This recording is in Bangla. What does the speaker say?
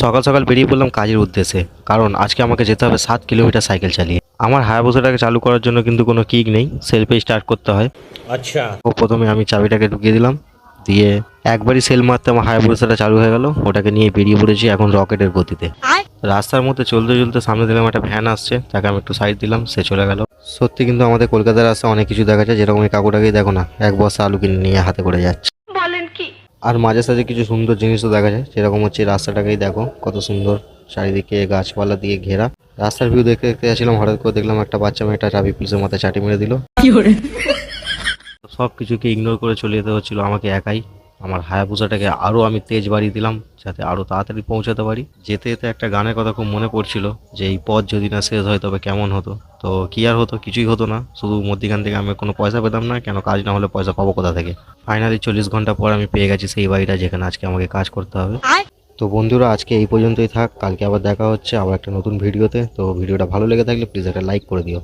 সকাল সকাল বেরিয়ে পড়লাম কাজের উদ্দেশ্যে, কারণ আজকে আমাকে যেতে হবে 7 কিলোমিটার সাইকেল চালিয়ে। আমার হায়াবুসাটাকে চালু করার জন্য কিন্তু কোনো কিক নেই, সেলফে স্টার্ট করতে হয়। अच्छा। ও প্রথমে আমি চাবিটাকে ঢুকিয়ে দিলাম, দিয়ে একবারই সেল মারতে আমার হায়াবুসাটা চালু হয়ে গেল। ওটাকে নিয়ে বেরিয়ে পড়েছি এখন রকেটের গতিতে। রাস্তার মধ্যে চলতে চলতে সামনে দিলাম একটা ভ্যান আসছে, তাকে আমি একটু সাইড দিলাম, সে চলে গেল। সত্যি কিন্তু আমাদের কলকাতার রাস্তায় অনেক কিছু দেখা যায়, যেরকম এই কাকুটাকেই দেখো না, এক বস্তা আলু কিনে নিয়ে হাতে করে যাচ্ছে। আর মাঝে সাঝে কিছু সুন্দর জিনিসও দেখা যায়, যেরকম হচ্ছে এই রাস্তাটাকেই দেখো কত সুন্দর, চারিদিকে গাছপালা দিয়ে ঘেরা। রাস্তার ভিউ দেখতে দেখতে যাচ্ছিলাম, হঠাৎ করে দেখলাম একটা বাচ্চা মেয়ে একটা ট্রাফিক পুলিশের মাথায় চাটি মেরে দিল। সব কিছুকে ইগনোর করে চলে যেতে হচ্ছিল আমাকে একাই। আমার হায়াবুসাটাকে আরও আমি তেজ বাড়িয়ে দিলাম, যাতে আরও তাড়াতাড়ি পৌঁছাতে পারি। যেতে যেতে একটা গানের কথা খুব মনে পড়ছিল, যে এই পথ যদি না শেষ হয় তবে কেমন হতো। তো কি আর হতো, কিছুই হতো না, শুধু মধ্যিখান থেকে আমি কোনো পয়সা পেতাম না। কেন, কাজ না হলে পয়সা পাবো কোথা থেকে। ফাইনালি 40 ঘন্টা পর আমি পেয়ে গেছি সেই বাড়িটা যেখানে আজকে আমাকে কাজ করতে হবে। তো বন্ধুরা, আজকে এই পর্যন্তই থাক, কালকে আবার দেখা হচ্ছে আবার একটা নতুন ভিডিওতে। তো ভিডিওটা ভালো লেগে থাকলে প্লিজ একটা লাইক করে দিও।